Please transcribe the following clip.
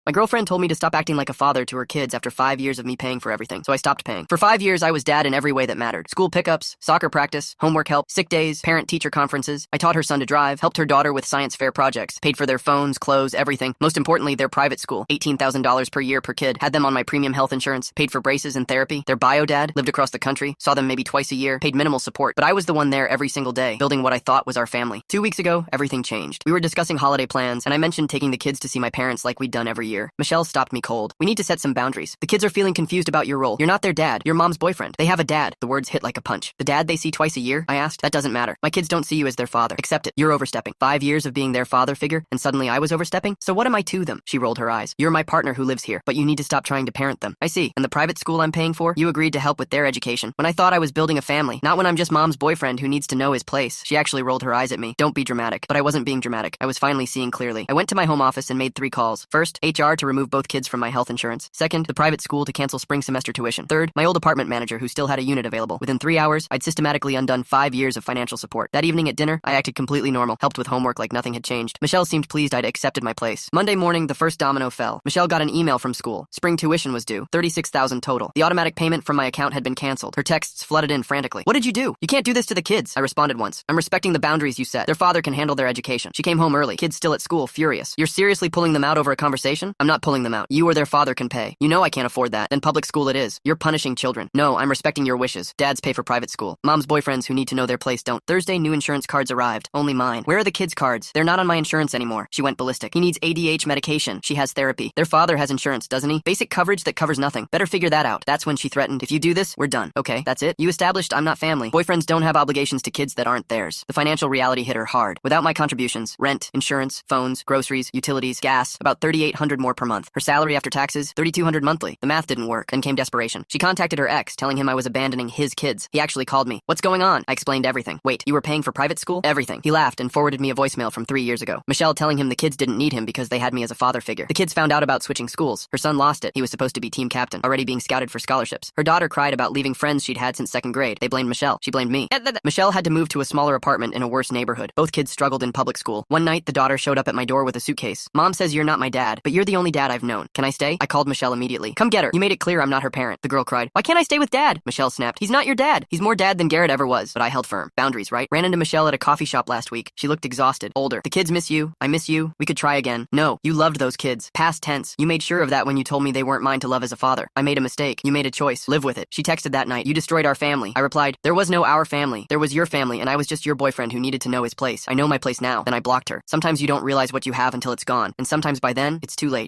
My girlfriend told me to stop acting like a father to her kids after 5 years of me paying for everything, so I stopped paying. For 5 years, I was dad in every way that mattered. School pickups, soccer practice, homework help, sick days, parent-teacher conferences. I taught her son to drive, helped her daughter with science fair projects, paid for their phones, clothes, everything. Most importantly, their private school, $18,000 per year per kid, had them on my premium health insurance, paid for braces and therapy. Their bio dad lived across the country, saw them maybe twice a year, paid minimal support, but I was the one there every single day, building what I thought was our family. 2 weeks ago, everything changed. We were discussing holiday plans, and I mentioned taking the kids to see my parents like we'd done every year. Michelle stopped me cold. We need to set some boundaries. The kids are feeling confused about your role. You're not their dad. You're mom's boyfriend. They have a dad. The words hit like a punch. The dad they see twice a year? I asked. That doesn't matter. My kids don't see you as their father. Accept it. You're overstepping. 5 years of being their father figure, and suddenly I was overstepping? So what am I to them? She rolled her eyes. You're my partner who lives here, but you need to stop trying to parent them. I see. And the private school I'm paying for? You agreed to help with their education. When I thought I was building a family, not when I'm just mom's boyfriend who needs to know his place. She actually rolled her eyes at me. Don't be dramatic. But I wasn't being dramatic. I was finally seeing clearly. I went to my home office and made 3 calls. First, HR to remove both kids from my health insurance. Second, the private school to cancel spring semester tuition. Third, my old apartment manager who still had a unit available. Within 3 hours, I'd systematically undone 5 years of financial support. That evening at dinner, I acted completely normal, helped with homework like nothing had changed. Michelle seemed pleased I'd accepted my place. Monday morning, the first domino fell. Michelle got an email from school. Spring tuition was due. $36,000 total. The automatic payment from my account had been canceled. Her texts flooded in frantically. What did you do? You can't do this to the kids. I responded once. I'm respecting the boundaries you set. Their father can handle their education. She came home early. Kids still at school, furious. You're seriously pulling them out over a conversation? I'm not pulling them out. You or their father can pay. You know I can't afford that. Then public school it is. You're punishing children. No, I'm respecting your wishes. Dads pay for private school. Mom's boyfriends who need to know their place don't. Thursday, new insurance cards arrived. Only mine. Where are the kids' cards? They're not on my insurance anymore. She went ballistic. He needs ADH medication. She has therapy. Their father has insurance, doesn't he? Basic coverage that covers nothing. Better figure that out. That's when she threatened, if you do this, we're done. Okay, that's it. You established I'm not family. Boyfriends don't have obligations to kids that aren't theirs. The financial reality hit her hard. Without my contributions, rent, insurance, phones, groceries, utilities, gas, about $3,800 more per month. Her salary after taxes, $3,200 monthly. The math didn't work. Then came desperation. She contacted her ex, telling him I was abandoning his kids. He actually called me. What's going on? I explained everything. Wait, you were paying for private school? Everything. He laughed and forwarded me a voicemail from 3 years ago. Michelle telling him the kids didn't need him because they had me as a father figure. The kids found out about switching schools. Her son lost it. He was supposed to be team captain, already being scouted for scholarships. Her daughter cried about leaving friends she'd had since 2nd grade. They blamed Michelle. She blamed me. Michelle had to move to a smaller apartment in a worse neighborhood. Both kids struggled in public school. One night, the daughter showed up at my door with a suitcase. Mom says you're not my dad, but you're the only dad I've known. Can I stay? I called Michelle immediately. Come get her. You made it clear I'm not her parent. The girl cried. Why can't I stay with dad? Michelle snapped. He's not your dad. He's more dad than Garrett ever was. But I held firm. Boundaries, right? Ran into Michelle at a coffee shop last week. She looked exhausted, older. The kids miss you. I miss you. We could try again. No, you loved those kids. Past tense. You made sure of that when you told me they weren't mine to love as a father. I made a mistake. You made a choice. Live with it. She texted that night. You destroyed our family. I replied, there was no our family. There was your family, and I was just your boyfriend who needed to know his place. I know my place now. Then I blocked her. Sometimes you don't realize what you have until it's gone, and sometimes by then, it's too late.